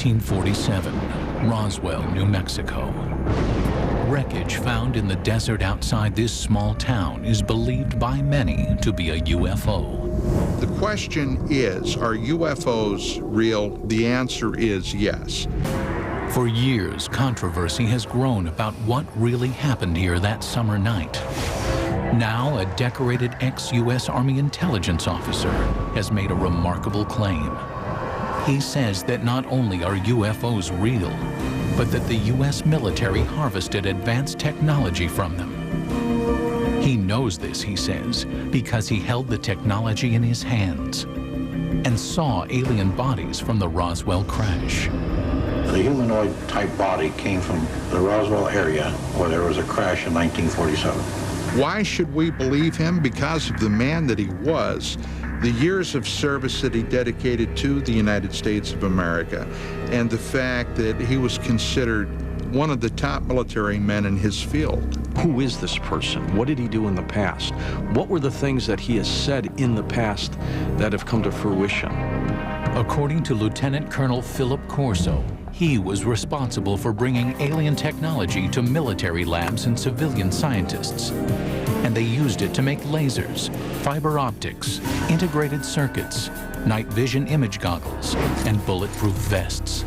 1947, Roswell, New Mexico. Wreckage found in the desert outside this small town is believed by many to be a UFO. The question is, are UFOs real? The answer is yes. For years, controversy has grown about what really happened here that summer night. Now, a decorated ex-U.S. Army intelligence officer has made a remarkable claim. He says that not only are UFOs real, but that the U.S. military harvested advanced technology from them. He knows this, he says, because he held the technology in his hands and saw alien bodies from the Roswell crash. The humanoid-type body came from the Roswell area where there was a crash in 1947. Why should we believe him? Because of the man that he was, the years of service that he dedicated to the United States of America, and the fact that he was considered one of the top military men in his field. Who is this person? What did he do in the past? What were the things that he has said in the past that have come to fruition? According to Lieutenant Colonel Philip Corso, he was responsible for bringing alien technology to military labs and civilian scientists. And they used it to make lasers, fiber optics, integrated circuits, night vision image goggles, and bulletproof vests.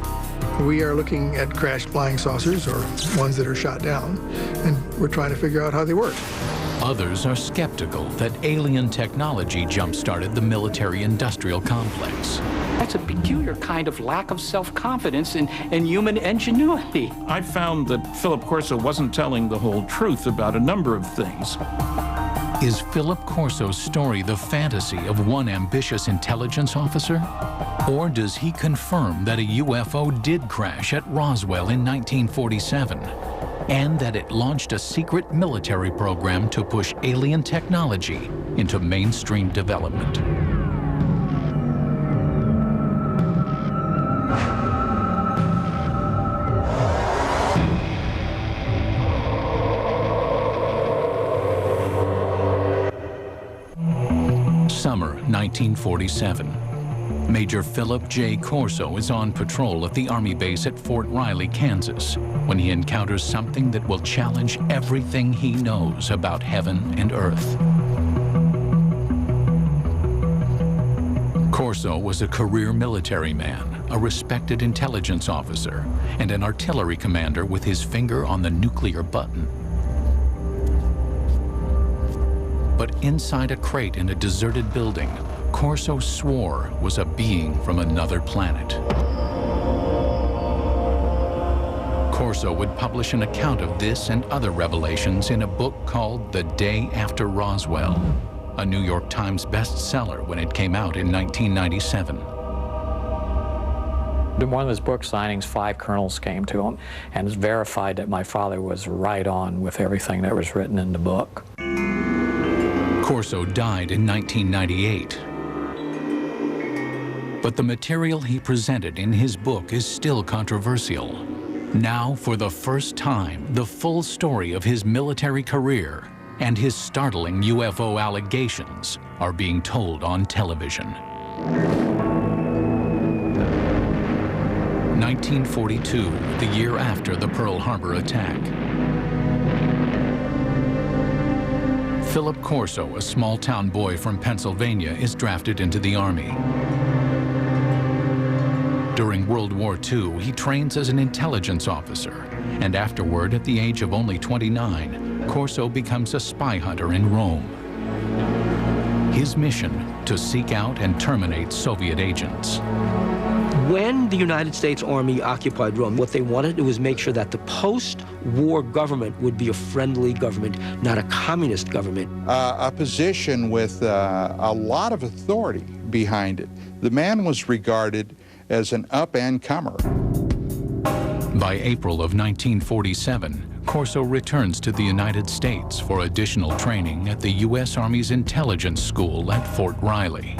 We are looking at crashed flying saucers or ones that are shot down, and we're trying to figure out how they work. Others are skeptical that alien technology jump-started the military-industrial complex. That's a peculiar kind of lack of self-confidence in human ingenuity. I found that Philip Corso wasn't telling the whole truth about a number of things. Is Philip Corso's story the fantasy of one ambitious intelligence officer? Or does he confirm that a UFO did crash at Roswell in 1947, and that it launched a secret military program to push alien technology into mainstream development? Summer 1947. Major Philip J. Corso is on patrol at the Army base at Fort Riley, Kansas, when he encounters something that will challenge everything he knows about heaven and earth. Corso was a career military man, a respected intelligence officer, and an artillery commander with his finger on the nuclear button. But inside a crate in a deserted building, Corso swore was a being from another planet. Corso would publish an account of this and other revelations in a book called The Day After Roswell, a New York Times bestseller when it came out in 1997. In one of his book signings, 5 colonels came to him and verified that my father was right on with everything that was written in the book. Corso died in 1998. But the material he presented in his book is still controversial. Now, for the first time, the full story of his military career and his startling UFO allegations are being told on television. 1942, the year after the Pearl Harbor attack. Philip Corso, a small-town boy from Pennsylvania, is drafted into the Army. During World War II, he trains as an intelligence officer, and afterward, at the age of only 29, Corso becomes a spy hunter in Rome. His mission, to seek out and terminate Soviet agents. When the United States Army occupied Rome, what they wanted to do was make sure that the post-war government would be a friendly government, not a communist government. A position with a lot of authority behind it. The man was regarded as an up-and-comer. By April of 1947, Corso returns to the United States for additional training at the U.S. Army's intelligence school at Fort Riley.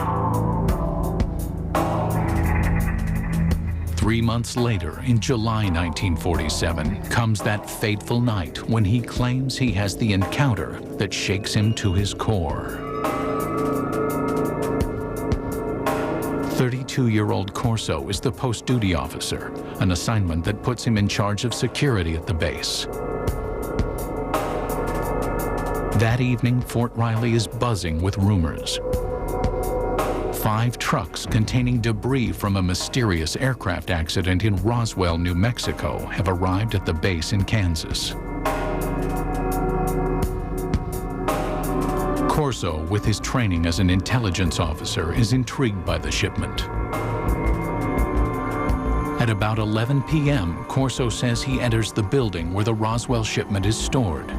3 months later, in July 1947, comes that fateful night when he claims he has the encounter that shakes him to his core. 32 22-year-old Corso is the post-duty officer, an assignment that puts him in charge of security at the base. That evening, Fort Riley is buzzing with rumors. 5 trucks containing debris from a mysterious aircraft accident in Roswell, New Mexico, have arrived at the base in Kansas. Corso, with his training as an intelligence officer, is intrigued by the shipment. At about 11 p.m., Corso says he enters the building where the Roswell shipment is stored.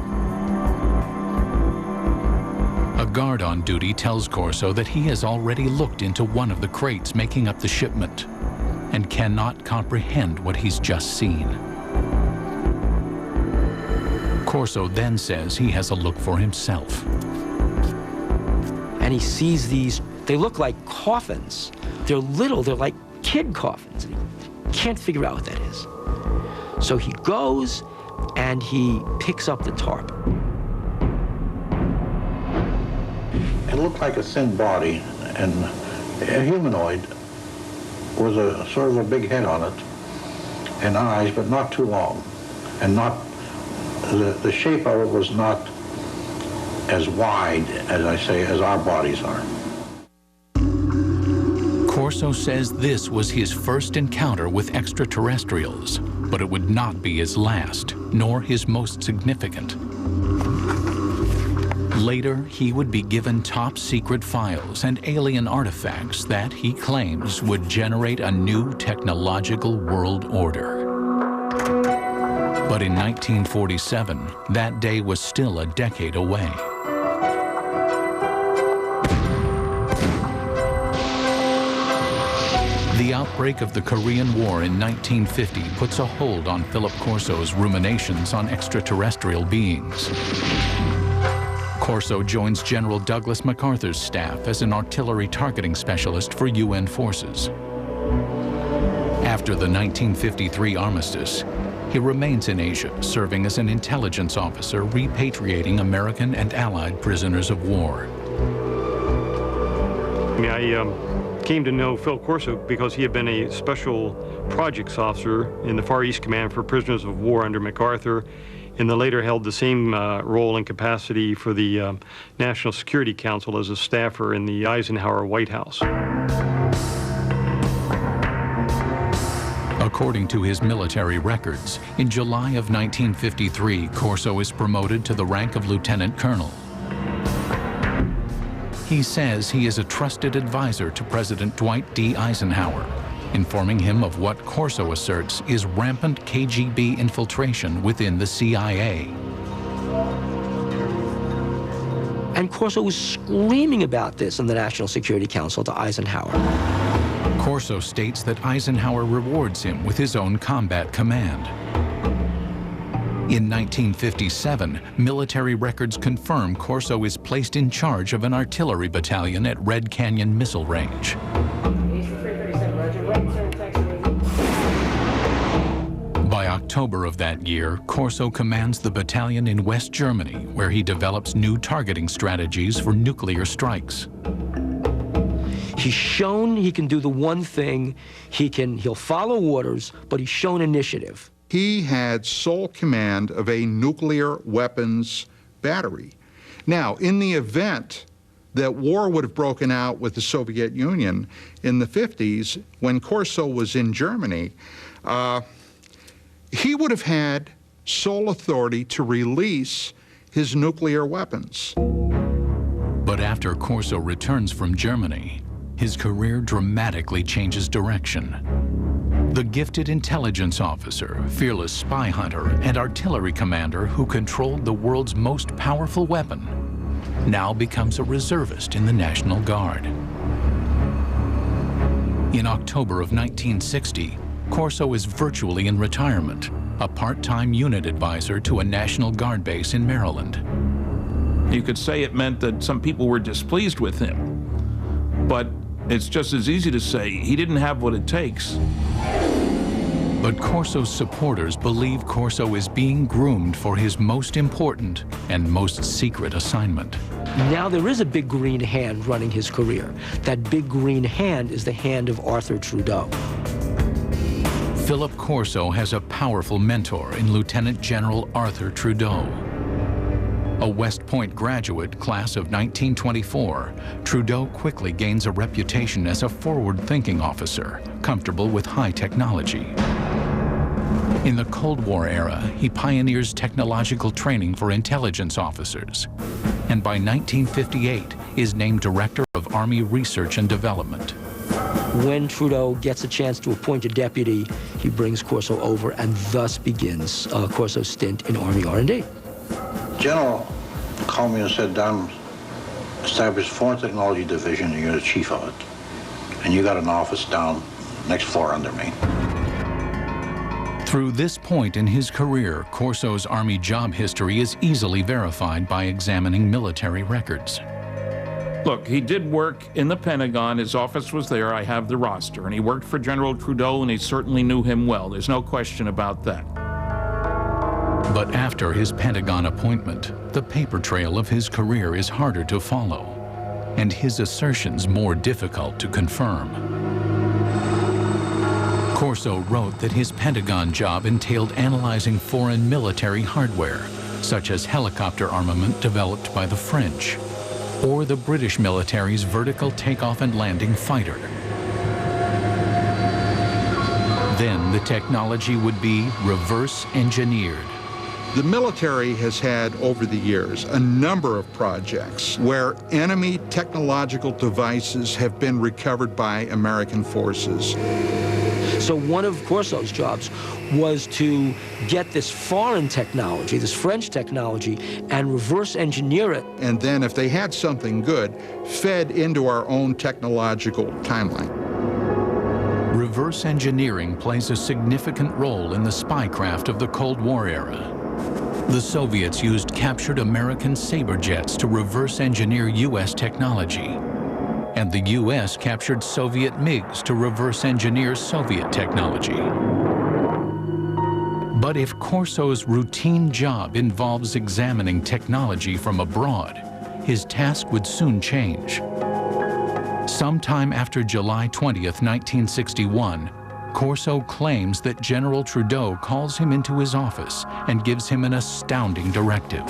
A guard on duty tells Corso that he has already looked into one of the crates making up the shipment and cannot comprehend what he's just seen. Corso then says he has a look for himself. And he sees these, they look like coffins. They're little, they're like kid coffins. And he can't figure out what that is. So he goes and he picks up the tarp. It looked like a thin body, and a humanoid with a sort of a big head on it, and eyes, but not too long, and not, the shape of it was not as wide, as I say, as our bodies are. Corso says this was his first encounter with extraterrestrials, but it would not be his last, nor his most significant. Later, he would be given top-secret files and alien artifacts that, he claims, would generate a new technological world order. But in 1947, that day was still a decade away. The outbreak of the Korean War in 1950 puts a hold on Philip Corso's ruminations on extraterrestrial beings. Corso joins General Douglas MacArthur's staff as an artillery targeting specialist for UN forces. After the 1953 armistice, he remains in Asia, serving as an intelligence officer repatriating American and Allied prisoners of war. I came to know Phil Corso because he had been a special projects officer in the Far East Command for prisoners of war under MacArthur, and then later held the same role and capacity for the National Security Council as a staffer in the Eisenhower White House. According to his military records, in July of 1953, Corso is promoted to the rank of lieutenant colonel. He says he is a trusted advisor to President Dwight D. Eisenhower, informing him of what Corso asserts is rampant KGB infiltration within the CIA. And Corso was screaming about this in the National Security Council to Eisenhower. Corso states that Eisenhower rewards him with his own combat command. In 1957, military records confirm Corso is placed in charge of an artillery battalion at Red Canyon Missile Range. By October of that year, Corso commands the battalion in West Germany, where he develops new targeting strategies for nuclear strikes. He's shown he can do the one thing, he'll follow orders, but he's shown initiative. He had sole command of a nuclear weapons battery. Now, in the event that war would have broken out with the Soviet Union in the 50s, when Corso was in Germany, he would have had sole authority to release his nuclear weapons. But after Corso returns from Germany, his career dramatically changes direction. The gifted intelligence officer, fearless spy hunter, and artillery commander who controlled the world's most powerful weapon now becomes a reservist in the National Guard. In October of 1960, Corso is virtually in retirement, a part-time unit advisor to a National Guard base in Maryland. You could say it meant that some people were displeased with him, but it's just as easy to say he didn't have what it takes. But Corso's supporters believe Corso is being groomed for his most important and most secret assignment. Now there is a big green hand running his career. That big green hand is the hand of Arthur Trudeau. Philip Corso has a powerful mentor in Lieutenant General Arthur Trudeau. A West Point graduate, class of 1924, Trudeau quickly gains a reputation as a forward-thinking officer, comfortable with high technology. In the Cold War era, he pioneers technological training for intelligence officers, and by 1958 is named Director of Army Research and Development. When Trudeau gets a chance to appoint a deputy, he brings Corso over, and thus begins Corso's stint in Army R&D. General called me and said, "Don, establish Foreign Technology Division, and you're the chief of it. And you got an office down next floor under me." Through this point in his career, Corso's Army job history is easily verified by examining military records. Look, he did work in the Pentagon. His office was there. I have the roster. And he worked for General Trudeau, and he certainly knew him well. There's no question about that. But after his Pentagon appointment, the paper trail of his career is harder to follow, and his assertions more difficult to confirm. Corso wrote that his Pentagon job entailed analyzing foreign military hardware, such as helicopter armament developed by the French, or the British military's vertical takeoff and landing fighter. Then the technology would be reverse engineered. The military has had, over the years, a number of projects where enemy technological devices have been recovered by American forces. So one of Corso's jobs was to get this foreign technology, this French technology, and reverse engineer it. And then if they had something good, fed into our own technological timeline. Reverse engineering plays a significant role in the spycraft of the Cold War era. The Soviets used captured American Sabre jets to reverse engineer U.S. technology, and the U.S. captured Soviet MiGs to reverse engineer Soviet technology. But if Corso's routine job involves examining technology from abroad, his task would soon change. Sometime after July 20th, 1961, Corso claims that General Trudeau calls him into his office and gives him an astounding directive.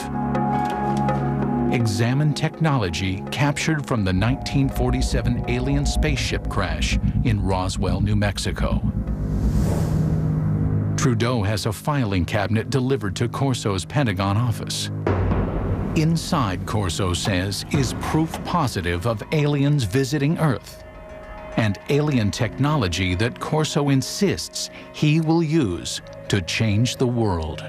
Examine technology captured from the 1947 alien spaceship crash in Roswell, New Mexico. Trudeau has a filing cabinet delivered to Corso's Pentagon office. Inside, Corso says, is proof positive of aliens visiting Earth and alien technology that Corso insists he will use to change the world.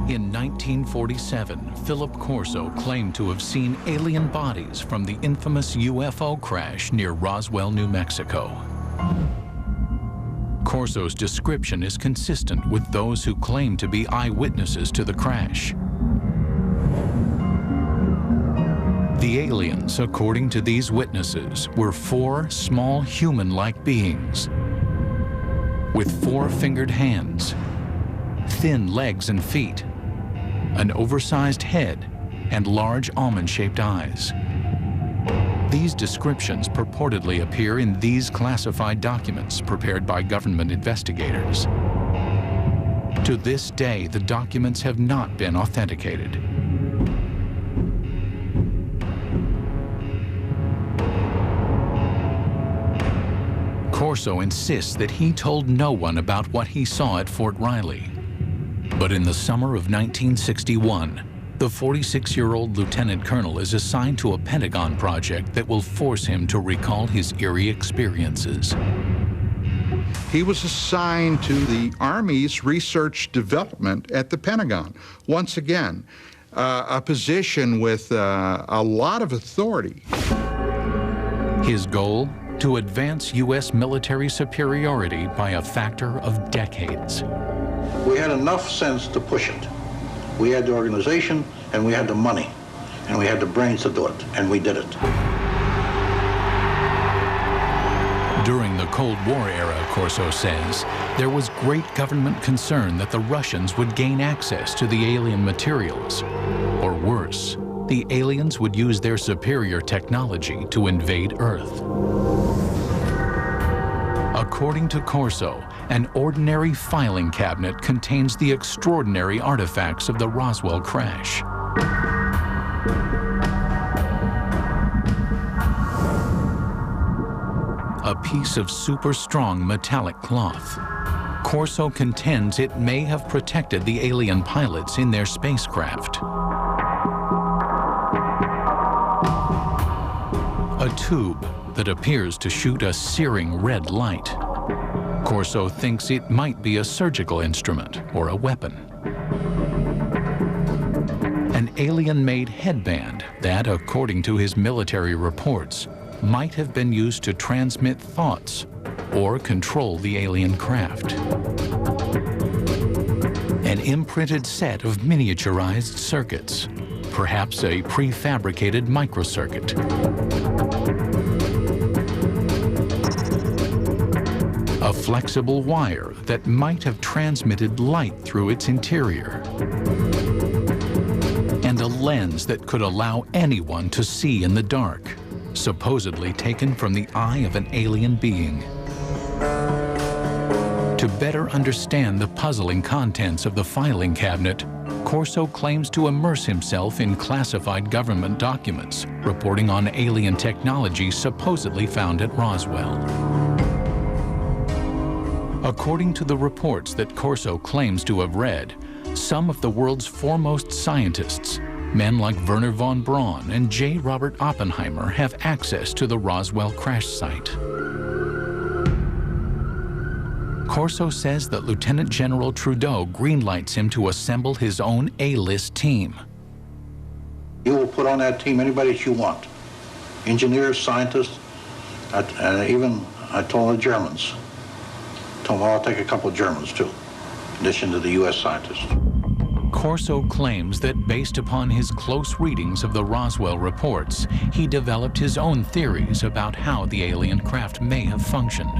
In 1947, Philip Corso claimed to have seen alien bodies from the infamous UFO crash near Roswell, New Mexico. Corso's description is consistent with those who claim to be eyewitnesses to the crash. The aliens, according to these witnesses, were 4 small human-like beings with 4-fingered hands, thin legs and feet, an oversized head, and large almond-shaped eyes. These descriptions purportedly appear in these classified documents prepared by government investigators. To this day, the documents have not been authenticated. Corso insists that he told no one about what he saw at Fort Riley. But in the summer of 1961, the 46-year-old lieutenant colonel is assigned to a Pentagon project that will force him to recall his eerie experiences. He was assigned to the Army's research development at the Pentagon. Once again, a position with a lot of authority. His goal? To advance U.S. military superiority by a factor of decades. We had enough sense to push it. We had the organization, and we had the money, and we had the brains to do it, and we did it. Cold War era, Corso says, there was great government concern that the Russians would gain access to the alien materials. Or worse, the aliens would use their superior technology to invade Earth. According to Corso, an ordinary filing cabinet contains the extraordinary artifacts of the Roswell crash. A piece of super strong metallic cloth. Corso contends it may have protected the alien pilots in their spacecraft. A tube that appears to shoot a searing red light. Corso thinks it might be a surgical instrument or a weapon. An alien-made headband that, according to his military reports, might have been used to transmit thoughts or control the alien craft. An imprinted set of miniaturized circuits, perhaps a prefabricated microcircuit. A flexible wire that might have transmitted light through its interior. And a lens that could allow anyone to see in the dark, supposedly taken from the eye of an alien being. To better understand the puzzling contents of the filing cabinet, Corso claims to immerse himself in classified government documents reporting on alien technology supposedly found at Roswell. According to the reports that Corso claims to have read, some of the world's foremost scientists, men like Wernher von Braun and J. Robert Oppenheimer, have access to the Roswell crash site. Corso says that Lieutenant General Trudeau greenlights him to assemble his own A-list team. You will put on that team anybody that you want. Engineers, scientists, and even I told the Germans. Told them I'll take a couple of Germans too, in addition to the U.S. scientists. Corso claims that based upon his close readings of the Roswell reports, he developed his own theories about how the alien craft may have functioned.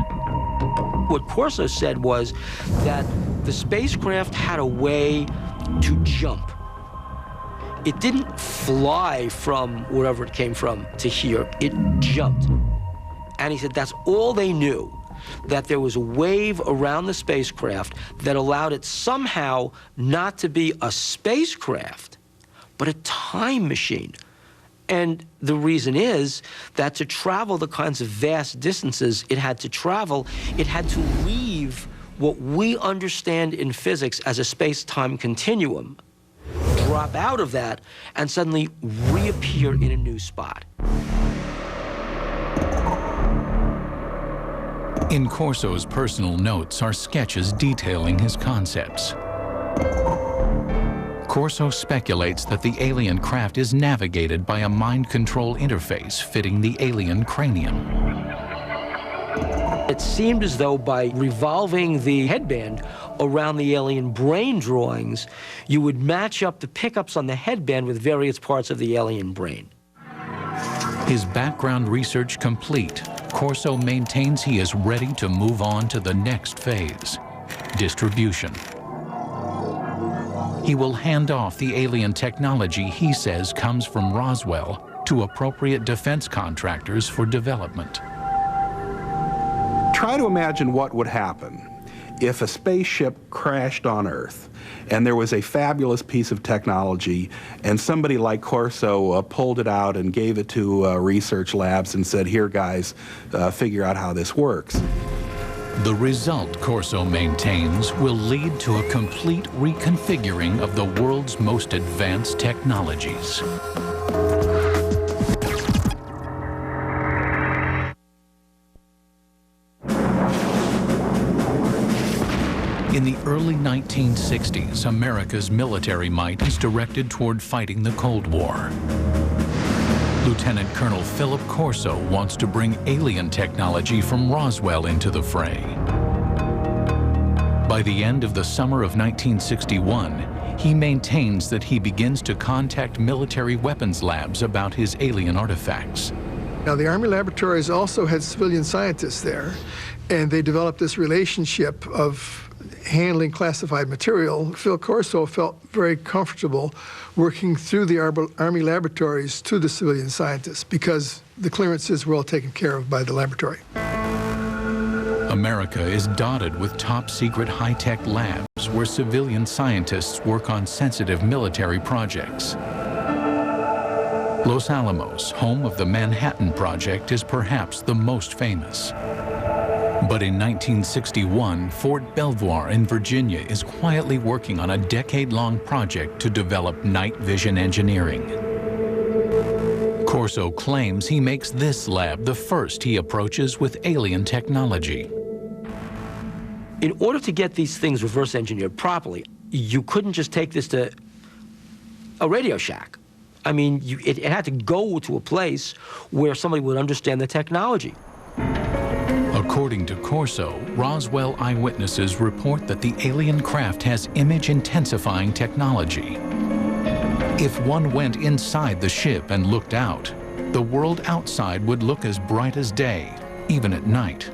What Corso said was that the spacecraft had a way to jump. It didn't fly from wherever it came from to here, it jumped. And he said that's all they knew, that there was a wave around the spacecraft that allowed it somehow not to be a spacecraft, but a time machine. And the reason is that to travel the kinds of vast distances it had to travel, it had to leave what we understand in physics as a space-time continuum, drop out of that, and suddenly reappear in a new spot. In Corso's personal notes are sketches detailing his concepts. Corso speculates that the alien craft is navigated by a mind control interface fitting the alien cranium. It seemed as though by revolving the headband around the alien brain drawings, you would match up the pickups on the headband with various parts of the alien brain. His background research complete, Corso maintains he is ready to move on to the next phase, distribution. He will hand off the alien technology he says comes from Roswell to appropriate defense contractors for development. Try to imagine what would happen if a spaceship crashed on Earth and there was a fabulous piece of technology and somebody like Corso pulled it out and gave it to research labs and said, here guys, figure out how this works. The result, Corso maintains, will lead to a complete reconfiguring of the world's most advanced technologies. In the early 1960s, America's military might is directed toward fighting the Cold War. Lieutenant Colonel Philip Corso wants to bring alien technology from Roswell into the fray. By the end of the summer of 1961, he maintains that he begins to contact military weapons labs about his alien artifacts. Now, the Army laboratories also had civilian scientists there, and they developed this relationship of handling classified material. Phil Corso felt very comfortable working through the Army laboratories to the civilian scientists because the clearances were all taken care of by the laboratory. America is dotted with top-secret high-tech labs where civilian scientists work on sensitive military projects. Los Alamos, home of the Manhattan Project, is perhaps the most famous. But in 1961, Fort Belvoir in Virginia is quietly working on a decade-long project to develop night vision engineering. Corso claims he makes this lab the first he approaches with alien technology. In order to get these things reverse engineered properly, you couldn't just take this to a Radio Shack. I mean, it had to go to a place where somebody would understand the technology. According to Corso, Roswell eyewitnesses report that the alien craft has image-intensifying technology. If one went inside the ship and looked out, the world outside would look as bright as day, even at night.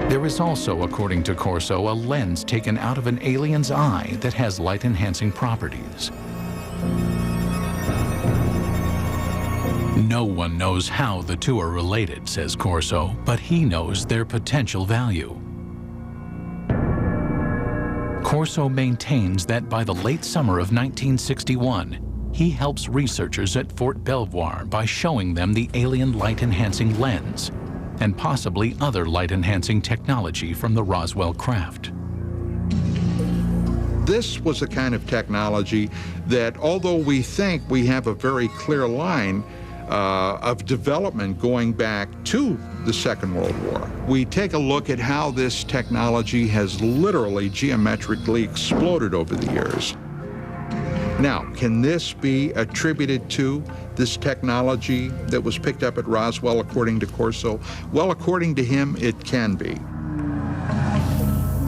There is also, according to Corso, a lens taken out of an alien's eye that has light-enhancing properties. No one knows how the two are related, says Corso, but he knows their potential value. Corso maintains that by the late summer of 1961, he helps researchers at Fort Belvoir by showing them the alien light-enhancing lens and possibly other light-enhancing technology from the Roswell craft. This was a kind of technology that, although we think we have a very clear line of development going back to the Second World War, we take a look at how this technology has literally geometrically exploded over the years. Now, can this be attributed to this technology that was picked up at Roswell, according to Corso? Well, according to him, it can be.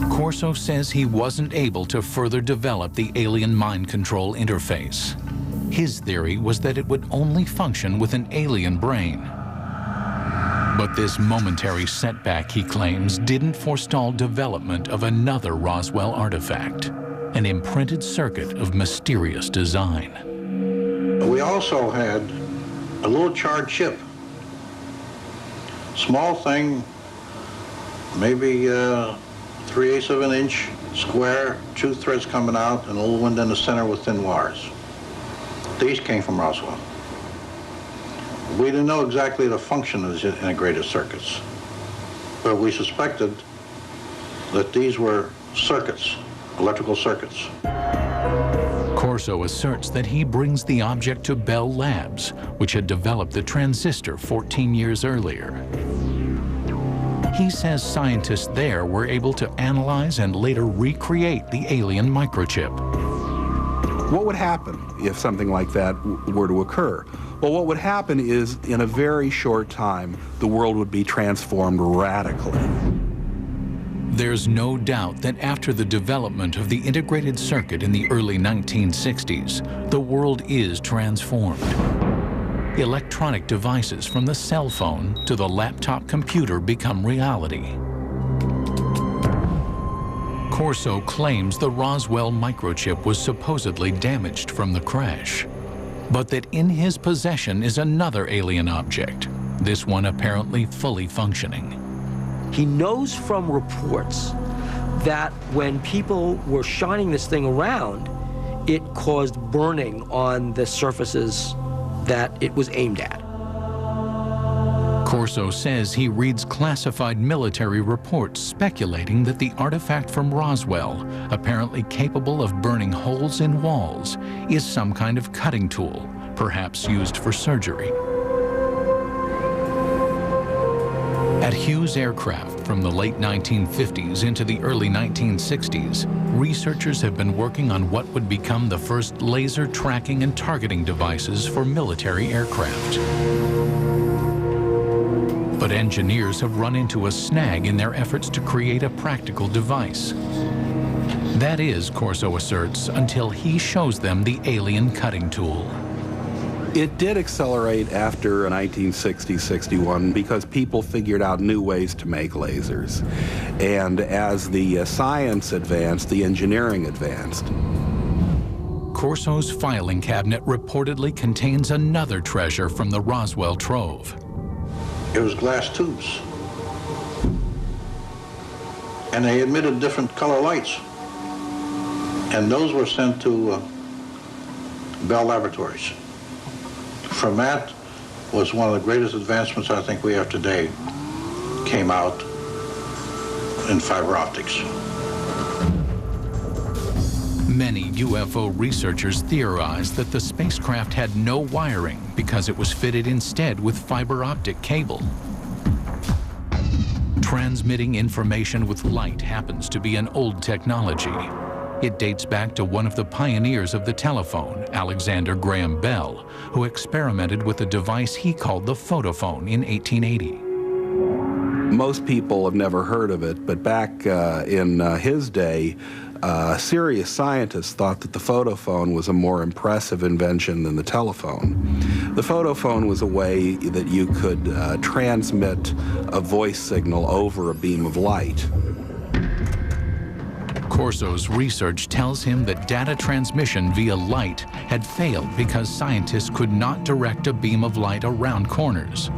Corso says he wasn't able to further develop the alien mind control interface. His theory was that it would only function with an alien brain. But this momentary setback, he claims, didn't forestall development of another Roswell artifact, an imprinted circuit of mysterious design. We also had a little charred chip. Small thing, maybe 3/8 of an inch square, 2 threads coming out, and a little one in the center with thin wires. These came from Roswell. We didn't know exactly the function of these integrated circuits, but we suspected that these were circuits, electrical circuits. Corso asserts that he brings the object to Bell Labs, which had developed the transistor 14 years earlier. He says scientists there were able to analyze and later recreate the alien microchip. What would happen if something like that were to occur? Well, what would happen is, in a very short time, the world would be transformed radically. There's no doubt that after the development of the integrated circuit in the early 1960s, the world is transformed. Electronic devices from the cell phone to the laptop computer become reality. Corso claims the Roswell microchip was supposedly damaged from the crash, but that in his possession is another alien object, this one apparently fully functioning. He knows from reports that when people were shining this thing around, it caused burning on the surfaces that it was aimed at. Corso says he reads classified military reports speculating that the artifact from Roswell, apparently capable of burning holes in walls, is some kind of cutting tool, perhaps used for surgery. At Hughes Aircraft from the late 1950s into the early 1960s, researchers have been working on what would become the first laser tracking and targeting devices for military aircraft. But engineers have run into a snag in their efforts to create a practical device. That is, Corso asserts, until he shows them the alien cutting tool. It did accelerate after 1960-61 because people figured out new ways to make lasers. And as the science advanced, the engineering advanced. Corso's filing cabinet reportedly contains another treasure from the Roswell trove. It was glass tubes. And they emitted different color lights. And those were sent to Bell Laboratories. From that was one of the greatest advancements I think we have today, came out in fiber optics. Many UFO researchers theorized that the spacecraft had no wiring because it was fitted instead with fiber optic cable. Transmitting information with light happens to be an old technology. It dates back to one of the pioneers of the telephone, Alexander Graham Bell, who experimented with a device he called the photophone in 1880. Most people have never heard of it, but back in his day, serious scientists thought that the photophone was a more impressive invention than the telephone. The photophone was a way that you could transmit a voice signal over a beam of light. Corso's research tells him that data transmission via light had failed because scientists could not direct a beam of light around corners.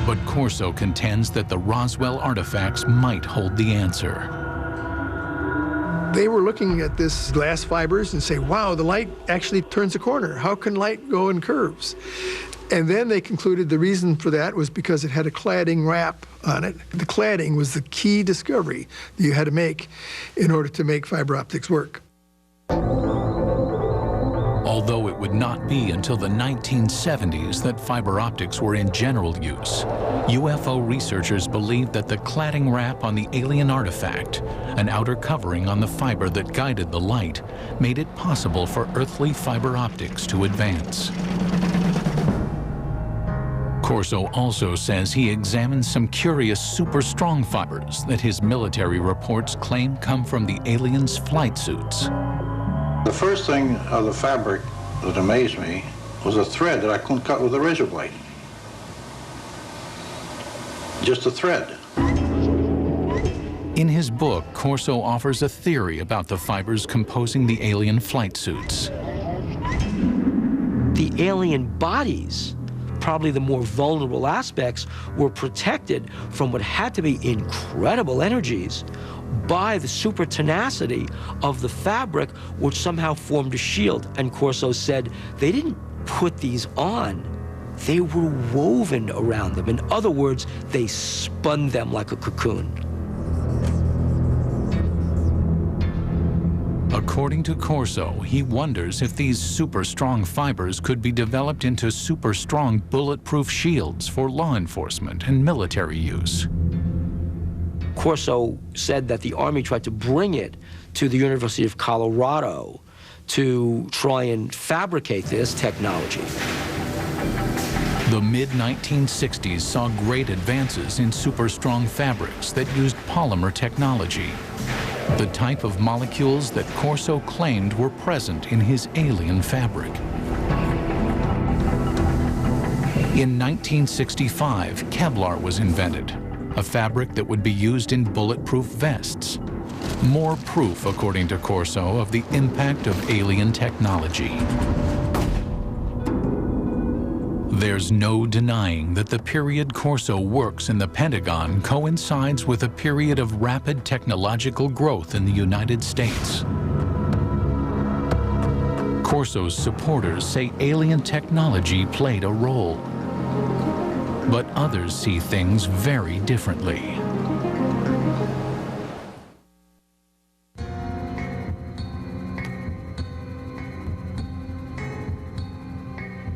But Corso contends that the Roswell artifacts might hold the answer. They were looking at this glass fibers and say, wow, the light actually turns a corner. How can light go in curves? And then they concluded the reason for that was because it had a cladding wrap on it. The cladding was the key discovery that you had to make in order to make fiber optics work. Although it would not be until the 1970s that fiber optics were in general use, UFO researchers believed that the cladding wrap on the alien artifact, an outer covering on the fiber that guided the light, made it possible for earthly fiber optics to advance. Corso also says he examined some curious super strong fibers that his military reports claim come from the aliens' flight suits. The first thing of the fabric that amazed me was a thread that I couldn't cut with a razor blade. Just a thread. In his book, Corso offers a theory about the fibers composing the alien flight suits. The alien bodies, probably the more vulnerable aspects, were protected from what had to be incredible energies by the super tenacity of the fabric, which somehow formed a shield. And Corso said they didn't put these on, they were woven around them. In other words, they spun them like a cocoon. According to Corso, he wonders if these super strong fibers could be developed into super strong bulletproof shields for law enforcement and military use. Corso said that the Army tried to bring it to the University of Colorado to try and fabricate this technology. The mid-1960s saw great advances in super strong fabrics that used polymer technology, the type of molecules that Corso claimed were present in his alien fabric. In 1965, Kevlar was invented, a fabric that would be used in bulletproof vests. More proof, according to Corso, of the impact of alien technology. There's no denying that the period Corso works in the Pentagon coincides with a period of rapid technological growth in the United States. Corso's supporters say alien technology played a role, but others see things very differently.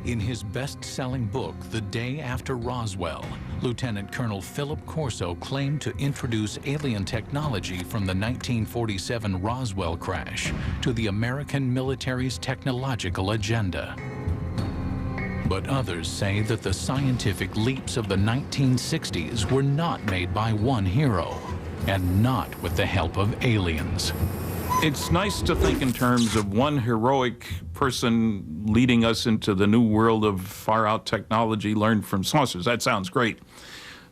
In his best-selling book, The Day After Roswell, Lieutenant Colonel Philip Corso claimed to introduce alien technology from the 1947 Roswell crash to the American military's technological agenda. But others say that the scientific leaps of the 1960s were not made by one hero, and not with the help of aliens. It's nice to think in terms of one heroic person leading us into the new world of far-out technology learned from saucers. That sounds great.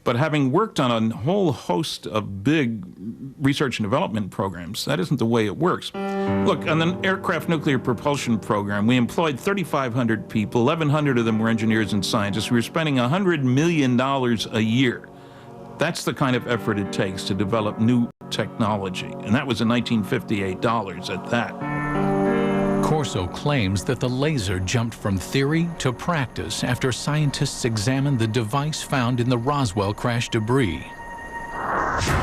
But having worked on a whole host of big research and development programs, that isn't the way it works. Look, on the aircraft nuclear propulsion program, we employed 3,500 people. 1,100 of them were engineers and scientists. We were spending $100 million a year. That's the kind of effort it takes to develop new technology. And that was in 1958 dollars at that. Corso claims that the laser jumped from theory to practice after scientists examined the device found in the Roswell crash debris.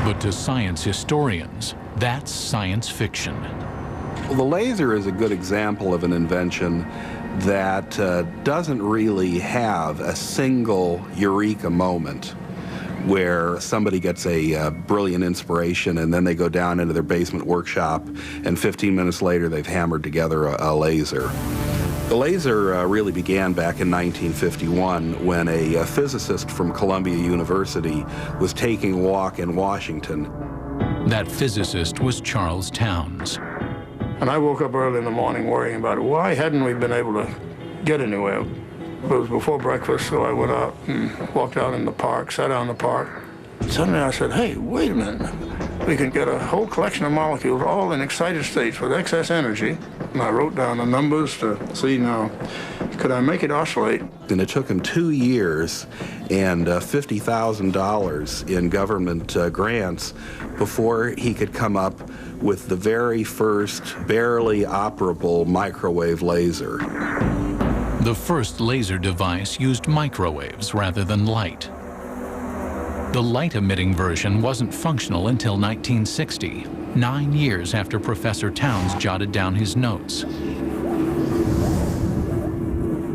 But to science historians, that's science fiction. Well, the laser is a good example of an invention that doesn't really have a single eureka moment where somebody gets a brilliant inspiration and then they go down into their basement workshop and 15 minutes later they've hammered together a laser. The laser really began back in 1951 when a physicist from Columbia University was taking a walk in Washington. That physicist was Charles Towns. And I woke up early in the morning worrying about why hadn't we been able to get anywhere. It was before breakfast, so I went out and walked out in the park, sat down in the park. Suddenly I said, hey, wait a minute. We can get a whole collection of molecules all in excited states with excess energy. And I wrote down the numbers to see now, could I make it oscillate? And it took him 2 years and $50,000 in government grants before he could come up with the very first barely operable microwave laser. The first laser device used microwaves rather than light. The light-emitting version wasn't functional until 1960, 9 years after Professor Towns jotted down his notes.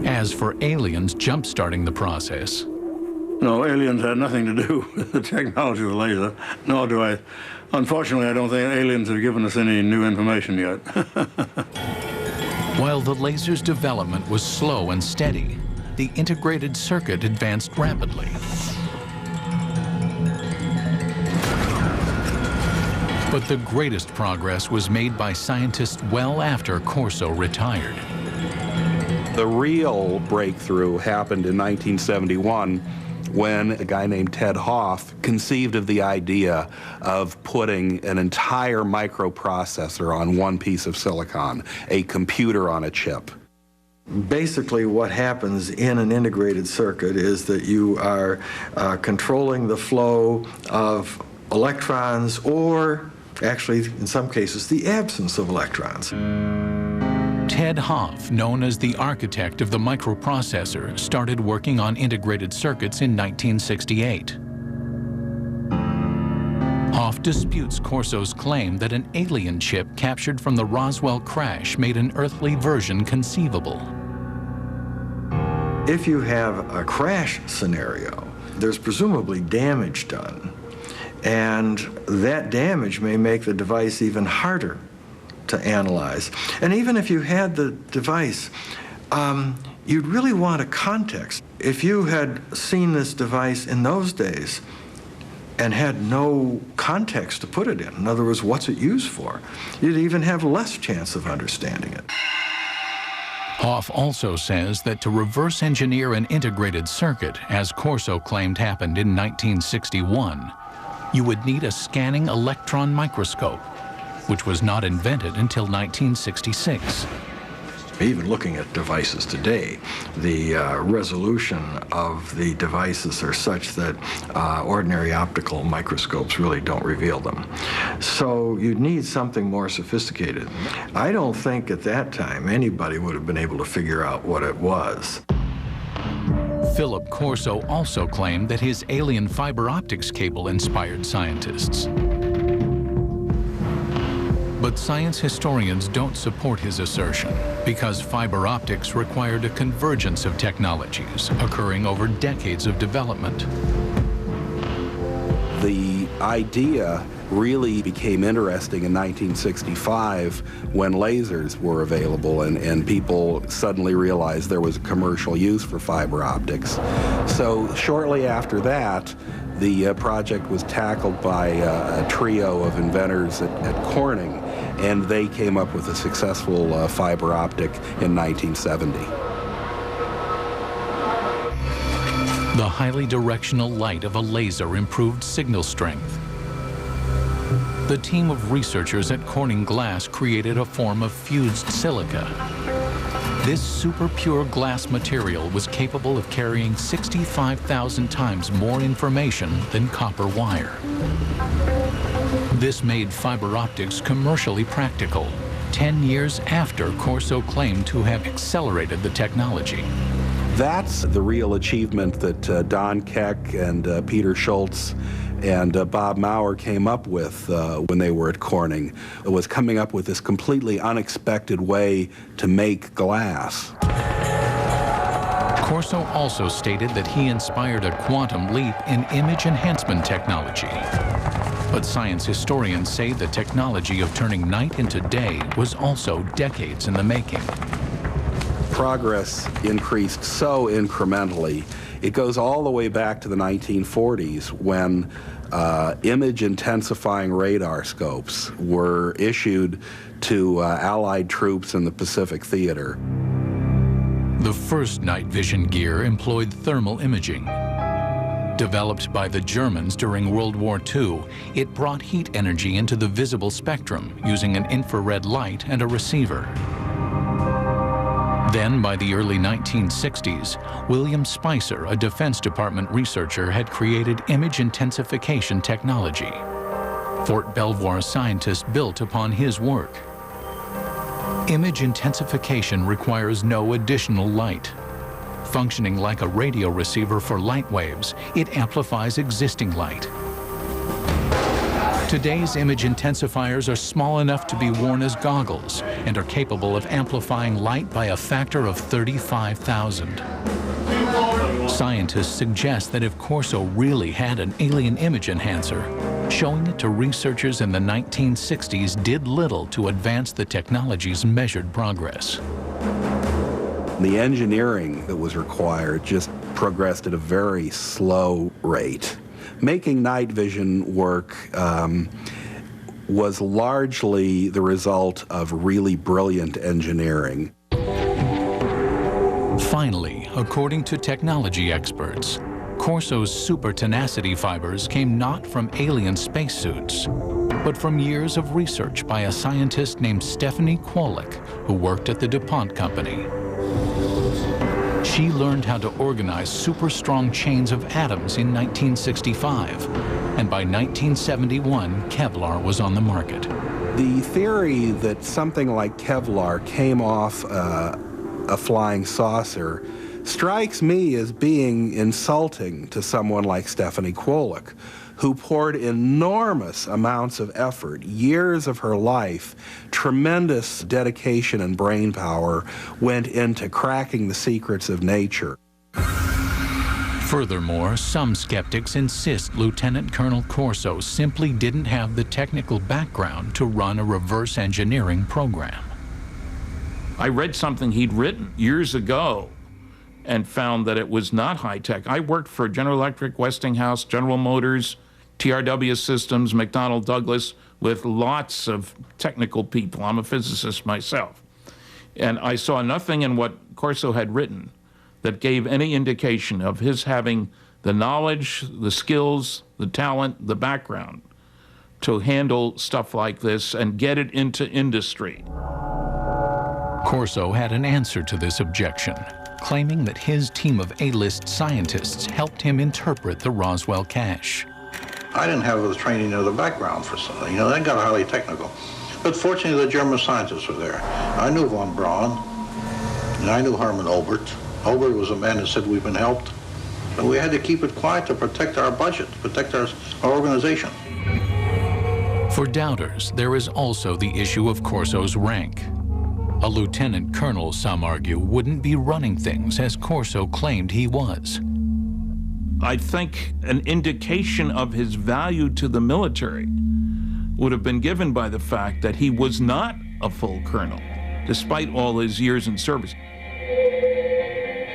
As for aliens jump-starting the process, No, aliens had nothing to do with the technology of the laser, nor do I. Unfortunately, I don't think aliens have given us any new information yet. while the laser's development was slow and steady, the integrated circuit advanced rapidly. But the greatest progress was made by scientists well after Corso retired. The real breakthrough happened in 1971 when a guy named Ted Hoff conceived of the idea of putting an entire microprocessor on one piece of silicon, a computer on a chip. Basically, what happens in an integrated circuit is that you are controlling the flow of electrons, or actually, in some cases, the absence of electrons. Ted Hoff, known as the architect of the microprocessor, started working on integrated circuits in 1968. Hoff disputes Corso's claim that an alien chip captured from the Roswell crash made an earthly version conceivable. If you have a crash scenario, there's presumably damage done, and that damage may make the device even harder to analyze. And even if you had the device, you'd really want a context. If you had seen this device in those days and had no context to put it in other words, what's it used for, you'd even have less chance of understanding it. Hoff also says that to reverse engineer an integrated circuit, as Corso claimed happened in 1961, you would need a scanning electron microscope, which was not invented until 1966. Even looking at devices today, the resolution of the devices are such that ordinary optical microscopes really don't reveal them. So you'd need something more sophisticated. I don't think at that time anybody would have been able to figure out what it was. Philip Corso also claimed that his alien fiber optics cable inspired scientists. But science historians don't support his assertion because fiber optics required a convergence of technologies occurring over decades of development. The idea really became interesting in 1965 when lasers were available and people suddenly realized there was a commercial use for fiber optics. So shortly after that, The project was tackled by a trio of inventors at Corning, and they came up with a successful fiber optic in 1970. The highly directional light of a laser improved signal strength. The team of researchers at Corning Glass created a form of fused silica. This super pure glass material was capable of carrying 65,000 times more information than copper wire. This made fiber optics commercially practical, 10 years after Corso claimed to have accelerated the technology. That's the real achievement that Don Keck and Peter Schultz and Bob Maurer came up with when they were at Corning. It was coming up with this completely unexpected way to make glass. Corso also stated that he inspired a quantum leap in image enhancement technology. But science historians say the technology of turning night into day was also decades in the making. Progress increased so incrementally. It goes all the way back to the 1940s when image-intensifying radar scopes were issued to Allied troops in the Pacific Theater. The first night vision gear employed thermal imaging. Developed by the Germans during World War II, it brought heat energy into the visible spectrum using an infrared light and a receiver. Then, by the early 1960s, William Spicer, a Defense Department researcher, had created image intensification technology. Fort Belvoir scientists built upon his work. Image intensification requires no additional light. Functioning like a radio receiver for light waves, it amplifies existing light. Today's image intensifiers are small enough to be worn as goggles and are capable of amplifying light by a factor of 35,000. Scientists suggest that if Corso really had an alien image enhancer, showing it to researchers in the 1960s did little to advance the technology's measured progress. The engineering that was required just progressed at a very slow rate. Making night vision work was largely the result of really brilliant engineering. Finally, according to technology experts, Corso's super tenacity fibers came not from alien spacesuits, but from years of research by a scientist named Stephanie Kwolek, who worked at the DuPont Company. She learned how to organize super strong chains of atoms in 1965, and by 1971, Kevlar was on the market. The theory that something like Kevlar came off a flying saucer strikes me as being insulting to someone like Stephanie Kwolek, who poured enormous amounts of effort, years of her life, tremendous dedication and brain power went into cracking the secrets of nature. Furthermore, some skeptics insist Lieutenant Colonel Corso simply didn't have the technical background to run a reverse engineering program. I read something he'd written years ago and found that it was not high-tech. I worked for General Electric, Westinghouse, General Motors, TRW Systems, McDonnell Douglas, with lots of technical people. I'm a physicist myself. And I saw nothing in what Corso had written that gave any indication of his having the knowledge, the skills, the talent, the background to handle stuff like this and get it into industry. Corso had an answer to this objection, claiming that his team of A-list scientists helped him interpret the Roswell cache. I didn't have the training or the background for something, you know, they got highly technical. But fortunately, the German scientists were there. I knew von Braun, and I knew Hermann Obert. Obert was a man that said we've been helped. But we had to keep it quiet to protect our budget, protect our organization. For doubters, there is also the issue of Corso's rank. A lieutenant colonel, some argue, wouldn't be running things as Corso claimed he was. I think an indication of his value to the military would have been given by the fact that he was not a full colonel, despite all his years in service.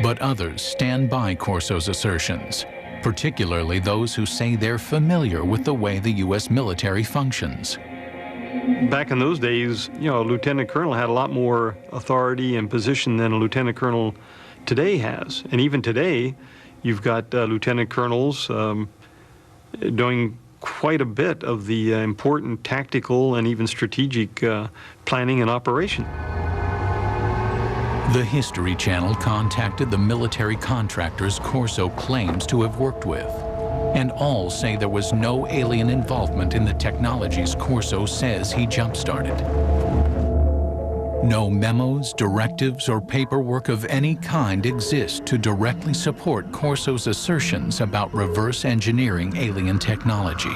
But others stand by Corso's assertions. particularly those who say they're familiar with the way the U.S. military functions. Back in those days, you know, a lieutenant colonel had a lot more authority and position than a lieutenant colonel today has. And even today, you've got lieutenant colonels doing quite a bit of the important tactical and even strategic planning and operation. The History Channel contacted the military contractors Corso claims to have worked with, and all say there was no alien involvement in the technologies Corso says he jump-started. No memos, directives, or paperwork of any kind exist to directly support Corso's assertions about reverse engineering alien technology.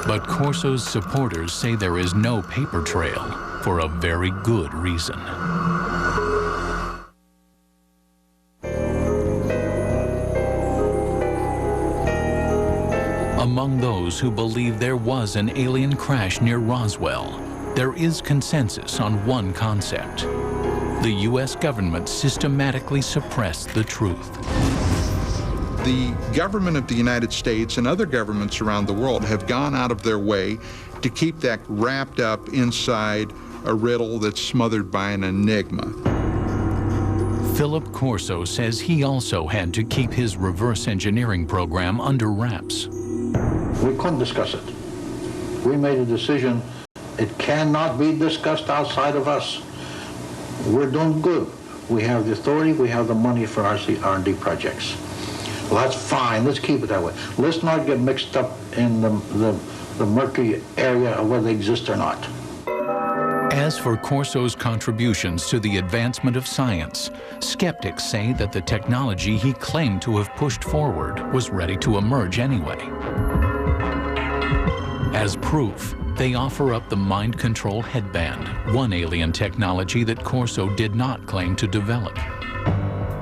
But Corso's supporters say there is no paper trail for a very good reason. Among those who believe there was an alien crash near Roswell, there is consensus on one concept. The U.S. government systematically suppressed the truth. The government of the United States and other governments around the world have gone out of their way to keep that wrapped up inside a riddle that's smothered by an enigma. Philip Corso says he also had to keep his reverse engineering program under wraps. We couldn't discuss it. We made a decision. It cannot be discussed outside of us. We're doing good. We have the authority, we have the money for our R&D projects. Well, that's fine. Let's keep it that way. Let's not get mixed up in the murky area of whether they exist or not. As for Corso's contributions to the advancement of science, skeptics say that the technology he claimed to have pushed forward was ready to emerge anyway. As proof, they offer up the mind control headband, one alien technology that Corso did not claim to develop.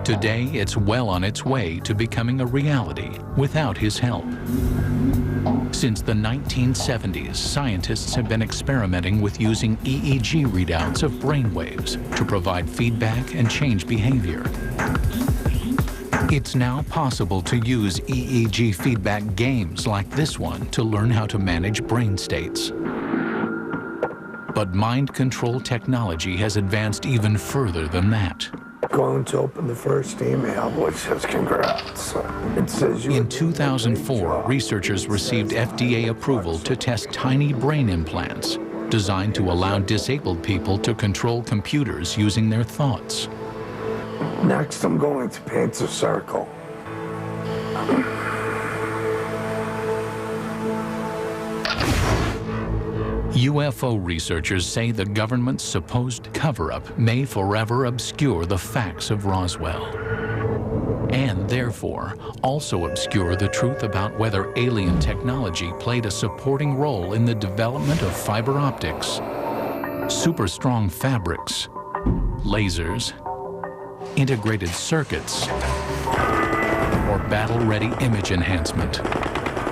Today, it's well on its way to becoming a reality without his help. Since the 1970s, scientists have been experimenting with using EEG readouts of brainwaves to provide feedback and change behavior. It's now possible to use EEG feedback games like this one to learn how to manage brain states. But mind control technology has advanced even further than that. Going to open the first email, which says congrats. It says in 2004, researchers received FDA approval to test tiny brain implants designed to allow disabled people to control computers using their thoughts. Next, I'm going to paint a circle. UFO researchers say the government's supposed cover-up may forever obscure the facts of Roswell, and therefore also obscure the truth about whether alien technology played a supporting role in the development of fiber optics, super strong fabrics, lasers, integrated circuits, or battle-ready image enhancement.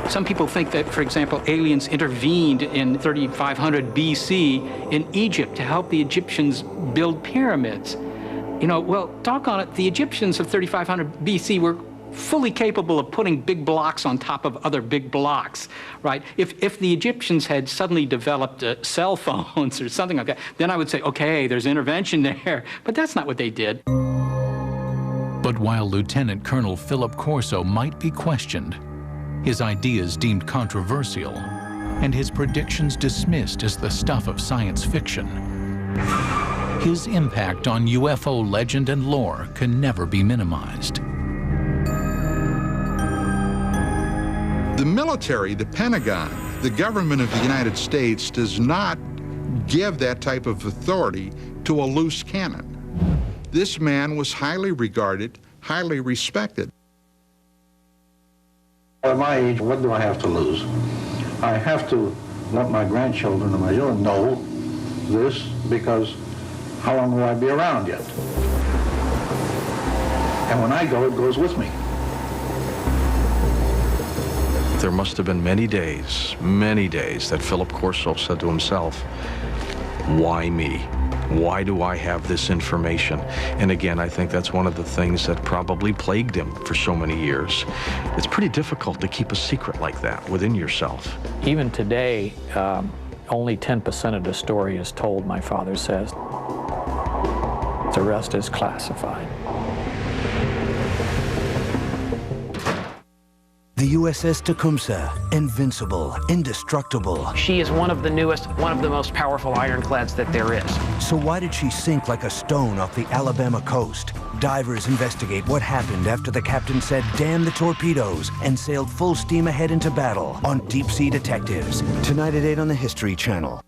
Some people think that, for example, aliens intervened in 3500 BC in Egypt to help the Egyptians build pyramids. You know, well, doggone it, the Egyptians of 3500 BC were fully capable of putting big blocks on top of other big blocks, right? If the Egyptians had suddenly developed cell phones or something like that, then I would say, okay, there's intervention there. But that's not what they did. But while Lieutenant Colonel Philip Corso might be questioned, his ideas deemed controversial, and his predictions dismissed as the stuff of science fiction, his impact on UFO legend and lore can never be minimized. The military, the Pentagon, the government of the United States does not give that type of authority to a loose cannon. This man was highly regarded, highly respected. At my age, what do I have to lose? I have to let my grandchildren and my children know this, because how long will I be around yet? And when I go, it goes with me. There must have been many days that Philip Corso said to himself, Why me? Why do I have this information? And again, I think that's one of the things that probably plagued him for so many years. It's pretty difficult to keep a secret like that within yourself. Even today, only 10% of the story is told, my father says. The rest is classified. The USS Tecumseh, invincible, indestructible. She is one of the newest, one of the most powerful ironclads that there is. So why did she sink like a stone off the Alabama coast? Divers investigate what happened after the captain said, "Damn the torpedoes," and sailed full steam ahead into battle on Deep Sea Detectives. Tonight at 8 on the History Channel.